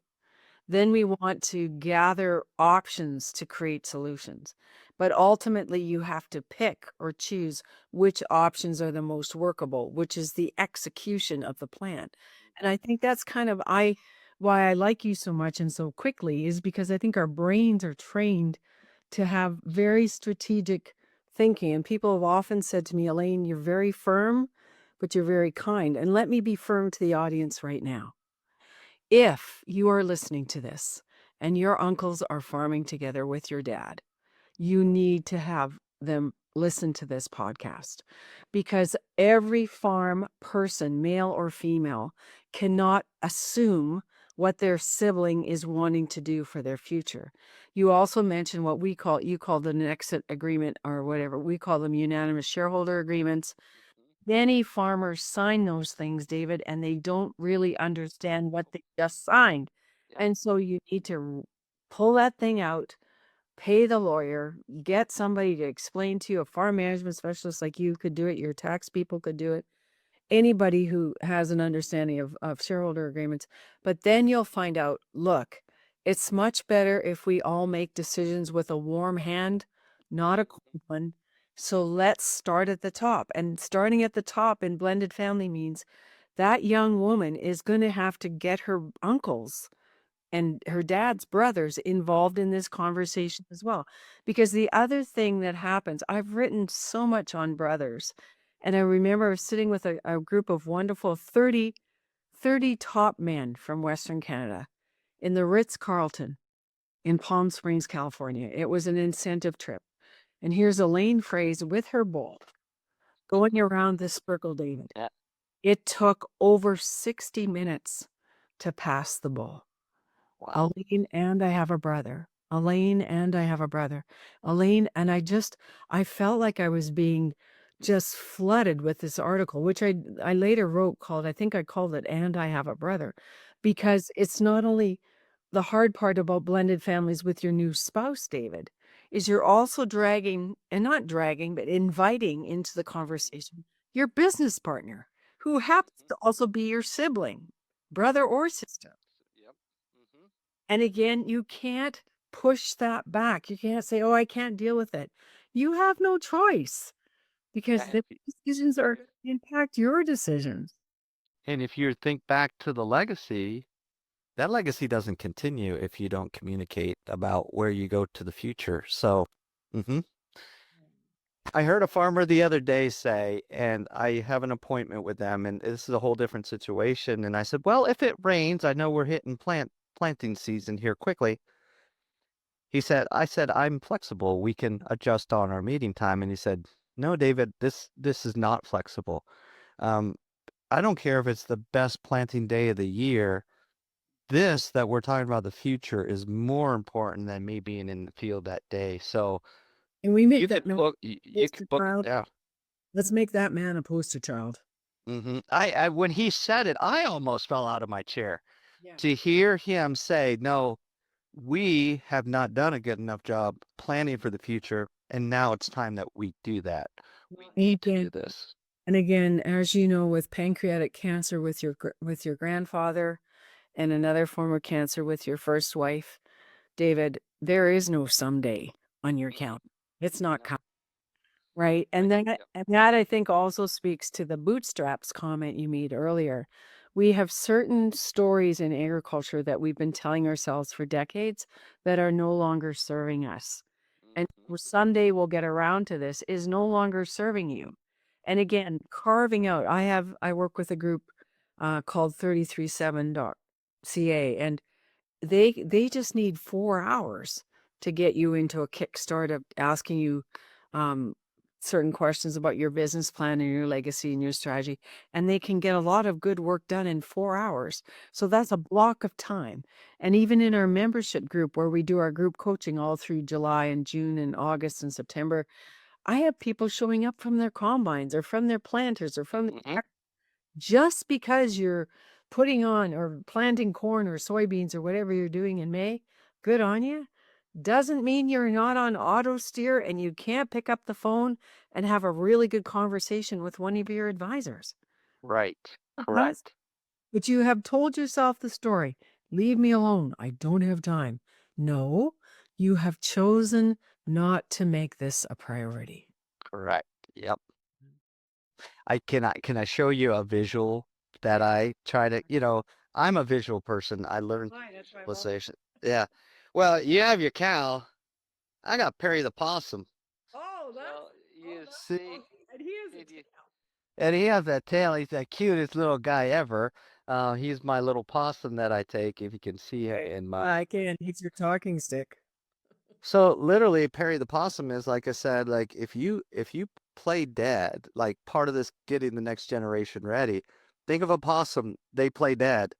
Then we want to gather options to create solutions. But ultimately, you have to pick or choose which options are the most workable, which is the execution of the plan. And I think that's kind of why I like you so much and so quickly is because I think our brains are trained to have very strategic thinking. And people have often said to me, Elaine, you're very firm, but you're very kind. And let me be firm to the audience right now. If you are listening to this and your uncles are farming together with your dad, you need to have them listen to this podcast because every farm person, male or female, cannot assume what their sibling is wanting to do for their future. You also mentioned what you called an exit agreement or whatever. We call them unanimous shareholder agreements. Many farmers sign those things, David, and they don't really understand what they just signed. Yep. And so you need to pull that thing out, pay the lawyer, get somebody to explain to you, a farm management specialist like you could do it, your tax people could do it, anybody who has an understanding of shareholder agreements. But then you'll find out, look, it's much better if we all make decisions with a warm hand, not a cold one. So let's start at the top. And starting at the top in blended family means that young woman is going to have to get her uncles and her dad's brothers involved in this conversation as well. Because the other thing that happens, I've written so much on brothers, and I remember sitting with a group of wonderful 30 top men from Western Canada in the Ritz-Carlton in Palm Springs, California. It was an incentive trip. And here's Elaine Froese with her bowl going around this circle, David. Yeah. It took over 60 minutes to pass the bowl. Wow. Elaine and I have a brother. Elaine and I have a brother. Elaine and I felt like I was being just flooded with this article, which I later wrote called, I think I called it "And I Have a Brother," because it's not only the hard part about blended families with your new spouse, David, is you're also dragging, and not dragging, but inviting into the conversation your business partner, who happens to also be your sibling, brother or sister. Yep. Hmm. And again, you can't push that back. You can't say, "Oh, I can't deal with it." You have no choice Yeah. because the decisions are gonna impact your decisions. And if you think back to the legacy, that legacy doesn't continue if you don't communicate about where you go to the future. So, hmm I heard a farmer the other day say, and I have an appointment with them, and this is a whole different situation. And I said, well, if it rains, I know we're hitting planting season here quickly. I said, I'm flexible. We can adjust on our meeting time. And he said, no, David, this is not flexible. Um, I don't care if it's the best planting day of the year. This that we're talking about the future is more important than me being in the field that day. So And we make you that could man book, a you poster could book, child. yeah. Let's make that man a poster child. I when he said it, I almost fell out of my chair Yeah. to hear him say, no, we have not done a good enough job planning for the future. And now it's time that we do that. We And need to do again, this. as you know, with pancreatic cancer with your grandfather and another form of cancer with your first wife, David, there is no someday on your Mm-mm. count. It's not No, coming. Right, right. Yep. and that I think also speaks to the bootstraps comment you made earlier. We have certain stories in agriculture that we've been telling ourselves for decades that are no longer serving us. And Hmm. someday we'll get around to this is no longer serving you. And again, carving out, I work with a group called 337.ca, and they just need 4 hours to get you into a kickstart of asking you um certain questions about your business plan and your legacy and your strategy, and they can get a lot of good work done in 4 hours. So that's a block of time. And even in our membership group where we do our group coaching all through July and June and August and September, I have people showing up from their combines or from their planters or from Hmm. just because you're putting on or planting corn or soybeans or whatever you're doing in May, good on you. Doesn't mean you're not on auto steer and you can't pick up the phone and have a really good conversation with one of your advisors. Right. Because, Correct. but you have told yourself the story. Leave me alone. I don't have time. No, you have chosen not to make this a priority. Correct. Yep. Can I show you a visual that Yeah. I try to, I'm a visual person. I learned Fine, that's why I love it. visualization. Yeah. Well, you have your cow. I got Perry the possum. Oh, So you that's see, okay. And he is a and you- tail. and he has that tail. He's the cutest little guy ever. He's my little possum that I take, if you can see it in my. I can. He's your talking stick. So literally, Perry the possum is like I said, like if you play dead, like part of this getting the next generation ready. Think of a possum, they play dead.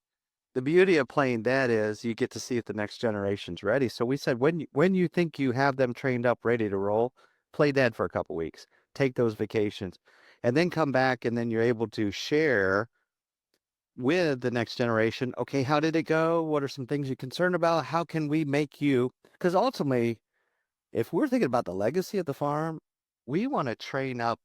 The beauty of playing dead is you get to see if the next generation's ready. So we said when you think you have them trained up, ready to roll, play dead for a couple weeks. Take those vacations, and then come back, and then you're able to share with the next generation. Okay, how did it go? What are some things you're concerned about? How can we make you? Because ultimately, if we're thinking about the legacy of the farm, we want to train up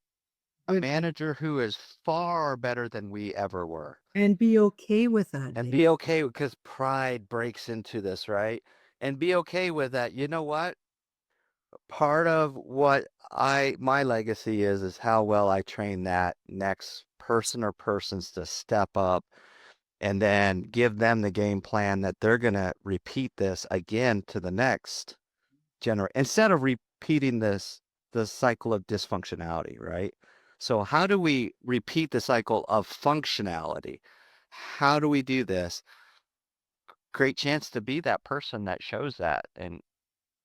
a Good. manager who is far better than we ever were. And be okay with that, And Dave. be okay because pride breaks into this, right? And be okay with that. You know what? Part of what my legacy is how well I train that next person or persons to step up and then give them the game plan that they're going to repeat this again to the next instead of repeating the cycle of dysfunctionality, right? So how do we repeat the cycle of functionality? How do we do this? Great chance to be that person that shows that. And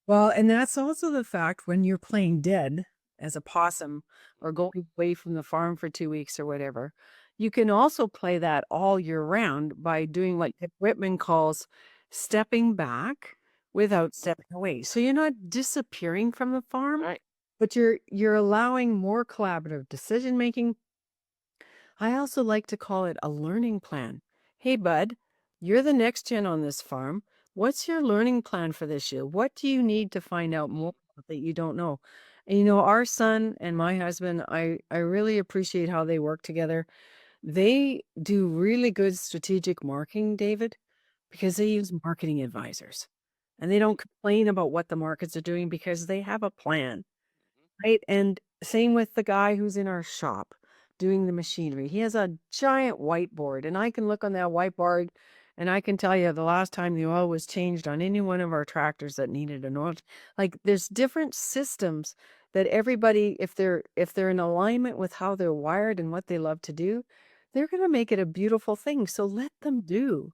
Well, and that's also the fact when you're playing dead as a possum or going away from the farm for 2 weeks or whatever, you can also play that all year round by doing what Dick Whitman calls stepping back without stepping away. So you're not disappearing from the farm, right. but you're allowing more collaborative decision making. I also like to call it a learning plan. Hey, bud, you're the next gen on this farm. What's your learning plan for this year? What do you need to find out more that you don't know? And our son and my husband, I really appreciate how they work together. They do really good strategic marketing, David, because they use marketing advisors. And they don't complain about what the markets are doing because they have a plan. Right, and same with the guy who's in our shop doing the machinery. He has a giant whiteboard, and I can look on that whiteboard and I can tell you the last time the oil was changed on any one of our tractors that needed an oil. Like there's different systems that everybody, if they're in alignment with how they're wired and what they love to do, they're gonna make it a beautiful thing. So let them do.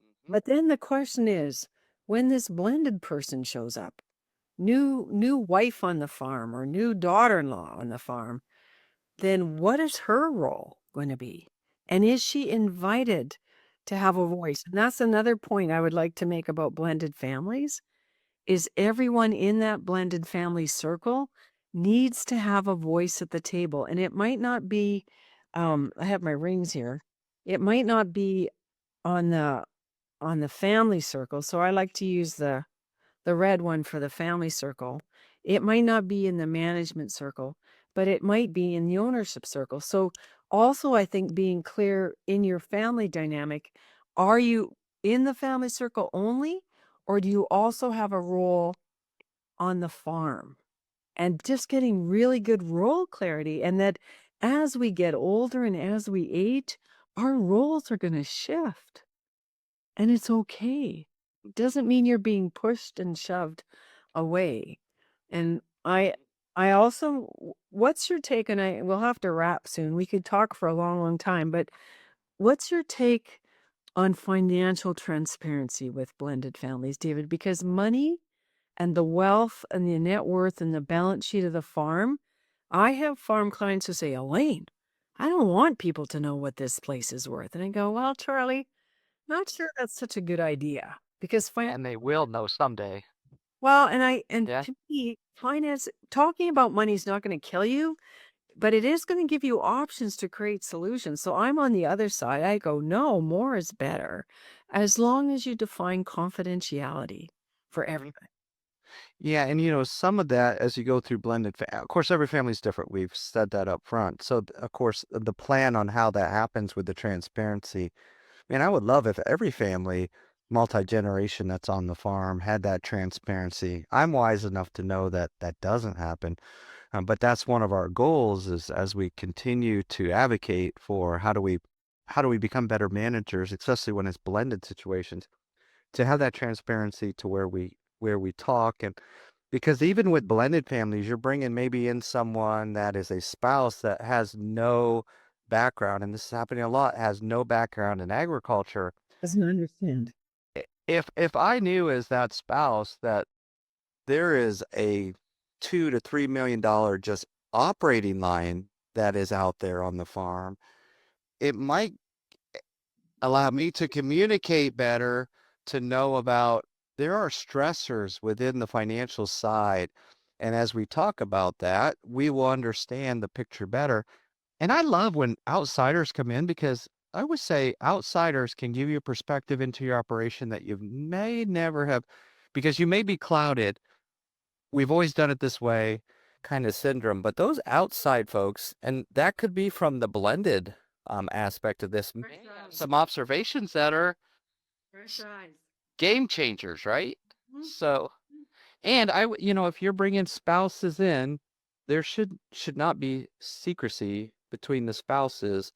Hmm. But then the question is, when this blended person shows up, new wife on the farm or new daughter-in-law on the farm, then what is her role going to be? And is she invited to have a voice? And that's another point I would like to make about blended families is everyone in that blended family circle needs to have a voice at the table. And it might not be I have my rings here. It might not be on the family circle. So I like to use the red one for the family circle. It might not be in the management circle, but it might be in the ownership circle. So, also, I think being clear in your family dynamic, are you in the family circle only, or do you also have a role on the farm? And just getting really good role clarity, and that as we get older and as we age, our roles are going to shift. And it's okay. It doesn't mean you're being pushed and shoved away. And I also what's your take, and we'll have to wrap soon. We could talk for a long, long time, but what's your take on financial transparency with blended families, David? Because money and the wealth and the net worth and the balance sheet of the farm, I have farm clients who say, Elaine, I don't want people to know what this place is worth. And I go, well, Charlie, not sure that's such a good idea because And they will know someday. well, and Yeah. to me, finance talking about money is not going to kill you, but it is going to give you options to create solutions. So I'm on the other side. I go, no, more is better as long as you define confidentiality for Mhm. everybody. Yeah, and some of that as you go through blended of course, every family's different. We've said that up front. So, of course, the plan on how that happens with the transparency. Man, I would love if every family, multi-generation that's on the farm had that transparency. I'm wise enough to know that that doesn't happen. But that's one of our goals is as we continue to advocate for how do we become better managers, especially when it's blended situations, to have that transparency to where we talk. And because even with blended families, you're bringing maybe in someone that is a spouse that has no background, and this is happening a lot, has no background in agriculture. Doesn't understand. If I knew as that spouse that there is a $2 to $3 million just operating line that is out there on the farm, it might allow me to communicate better, to know about there are stressors within the financial side. And as we talk about that, we will understand the picture better. And I love when outsiders come in because I would say outsiders can give you a perspective into your operation that you may never have, because you may be clouded. We've always done it this way kind of syndrome, but those outside folks, and that could be from the blended aspect of this, may have some observations that are Fresh eyes. game changers, right? Mhm. So, and if you're bringing spouses in, there should not be secrecy between the spouses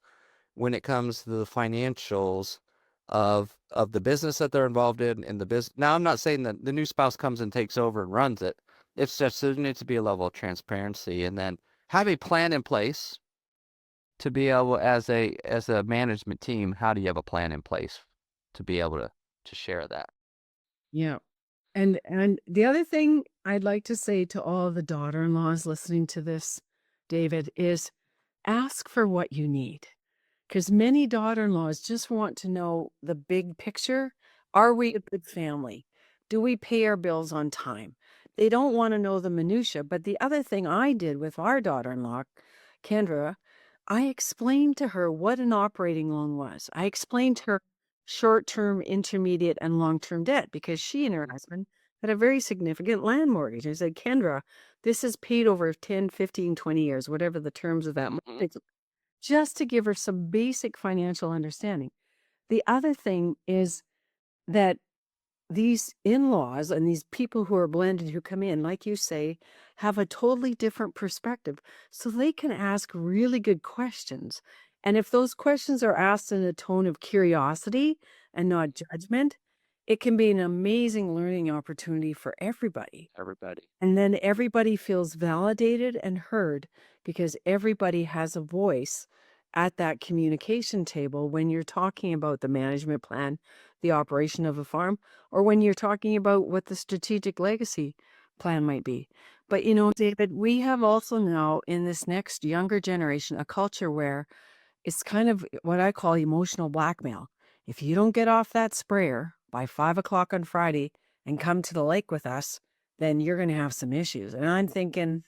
when it comes to the financials of the business that they're involved in the business. Now, I'm not saying that the new spouse comes and takes over and runs it. It's just there needs to be a level of transparency, and then have a plan in place to be able, as a management team, how do you have a plan in place to be able to share that? Yeah. And the other thing I'd like to say to all the daughter-in-laws listening to this, David, is ask for what you need. Because many daughter-in-laws just want to know the big picture. Are we a good family? Do we pay our bills on time? They don't want to know the minutia. But the other thing I did with our daughter-in-law, Kendra, I explained to her what an operating loan was. I explained to her short-term, intermediate, and long-term debt because she and her husband had a very significant land mortgage. I said, Kendra, this is paid over 10, 15, 20 years, whatever the terms of that Mhm. mortgage, just to give her some basic financial understanding. The other thing is that these in-laws and these people who are blended who come in, like you say, have a totally different perspective. So they can ask really good questions. And if those questions are asked in a tone of curiosity and not judgment, it can be an amazing learning opportunity for everybody. Everybody. And then everybody feels validated and heard because everybody has a voice at that communication table when you're talking about the management plan, the operation of a farm, or when you're talking about what the strategic legacy plan might be. But David, we have also now in this next younger generation a culture where it's kind of what I call emotional blackmail. If you don't get off that sprayer by 5 o'clock on Friday and come to the lake with us, then you're going to have some issues. And I'm thinking,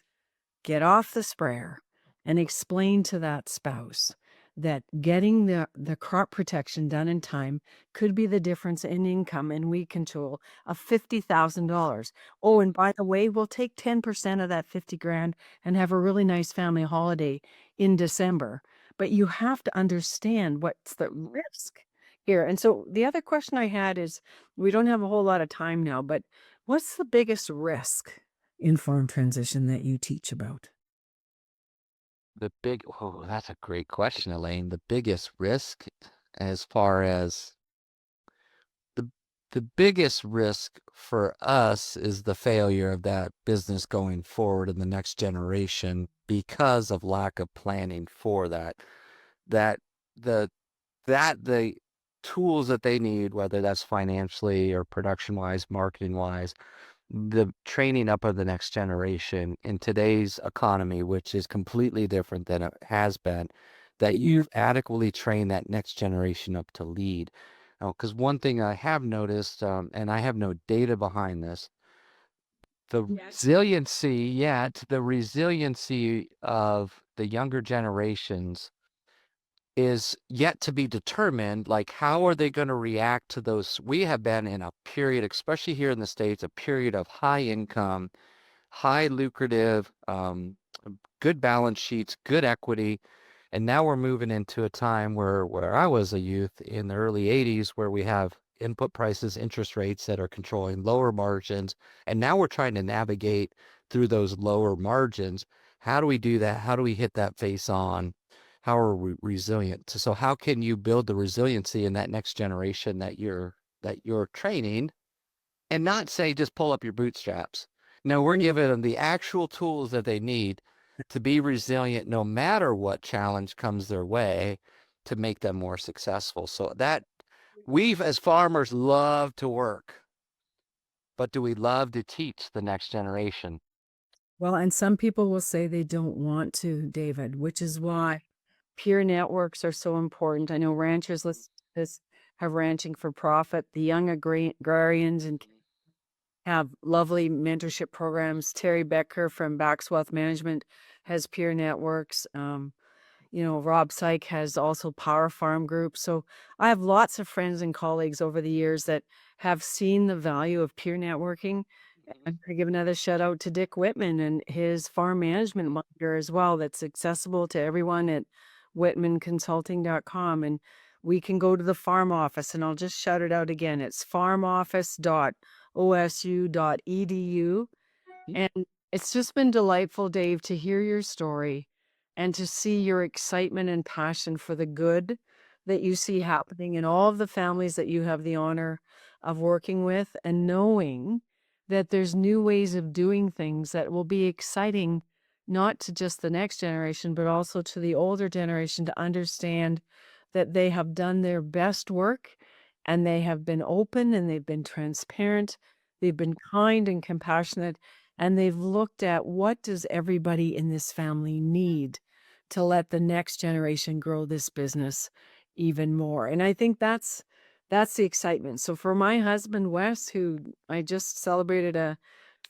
get off the sprayer and explain to that spouse that getting the crop protection done in time could be the difference in income and weed control of $50,000. Oh, and by the way, we'll take 10% of that 50 grand and have a really nice family holiday in December. But you have to understand what's the risk here. And so the other question I had is, we don't have a whole lot of time now, but what's the biggest risk in farm transition that you teach about? That's a great question, Elaine. The biggest risk, as far as the the biggest risk for us is the failure of that business going forward in the next generation because of lack of planning for that. That the the tools that they need, whether that's financially or production wise, marketing wise, the training up of the next generation in today's economy, which is completely different than it has been, that you've adequately trained that next generation up to lead. Because one thing I have noticed, and I have no data behind this, Yes. the resiliency of the younger generations is yet to be determined. Like, how are they going to react to those? We have been in a period, especially here in the States, a period of high income, high lucrative, good balance sheets, good equity. And now we're moving into a time where I was a youth in the early 80s, where we have input prices, interest rates that are controlling lower margins. And now we're trying to navigate through those lower margins. How do we do that? How do we hit that face on? How are we resilient? So how can you build the resiliency in that next generation that you're training, and not say just pull up your bootstraps? No, we're Mm. giving them the actual tools that they need to be resilient no matter what challenge comes their way, to make them more successful. So that we've, as farmers, love to work, but do we love to teach the next generation? Well, and some people will say they don't want to, David, which is why peer networks are so important. I know ranchers listen to this have ranching for profit. The young agrarians and have lovely mentorship programs. Terry Becker from Bax Wealth Management has peer networks. Rob Syke has also Power Farm Group. So I have lots of friends and colleagues over the years that have seen the value of peer networking. I'm gonna give another shout out to Dick Whitman and his farm management monitor as well. That's accessible to everyone at whitmanconsulting.com. And we can go to the farm office, and I'll just shout it out again. It's farmoffice.osu.edu. And it's just been delightful, Dave, to hear your story and to see your excitement and passion for the good that you see happening in all of the families that you have the honor of working with, and knowing that there's new ways of doing things that will be exciting, not to just the next generation, but also to the older generation, to understand that they have done their best work and they have been open and they've been transparent. They've been kind and compassionate, and they've looked at what does everybody in this family need to let the next generation grow this business even more. And I think that's the excitement. So for my husband Wes, who I just celebrated a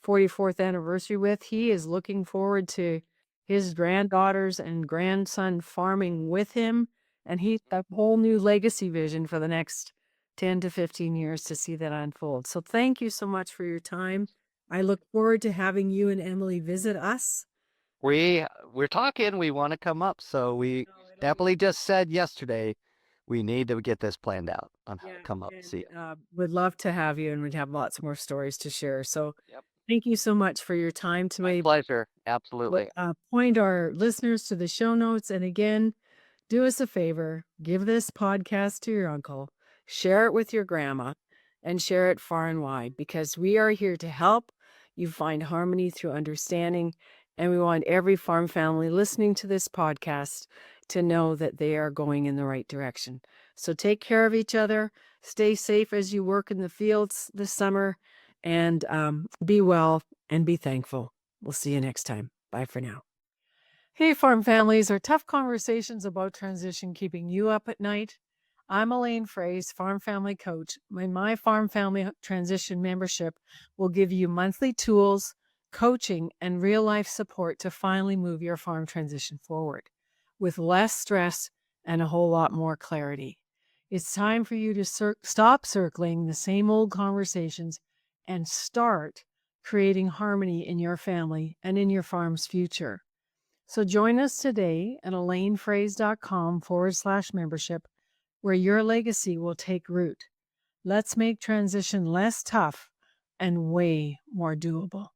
44th anniversary with, he is looking forward to his granddaughters and grandson farming with him, and he's got a whole new legacy vision for the next 10 to 15 years to see that unfold. So thank you so much for your time. I look forward to having you and Emily visit us. We're talking, we want to come up, so we Oh, it'll be definitely just said yesterday we need to get this planned out on how to yeah, come up and see and you. would love to have you, and we'd have lots more stories to share. So Yep. thank you so much for your time My today. pleasure. Absolutely. Point our listeners to the show notes. And again, do us a favor, give this podcast to your uncle, share it with your grandma, and share it far and wide, because we are here to help you find harmony through understanding. And we want every farm family listening to this podcast to know that they are going in the right direction. So take care of each other, stay safe as you work in the fields this summer, and be well and be thankful. We'll see you next time. Bye for now. Hey, farm families, are tough conversations about transition keeping you up at night? I'm Elaine Froese, Farm Family Coach. My Farm Family Transition membership will give you monthly tools, coaching, and real life support to finally move your farm transition forward with less stress and a whole lot more clarity. It's time for you to stop circling the same old conversations and start creating harmony in your family and in your farm's future. So join us today at elainefraise.com/membership, where your legacy will take root. Let's make transition less tough and way more doable.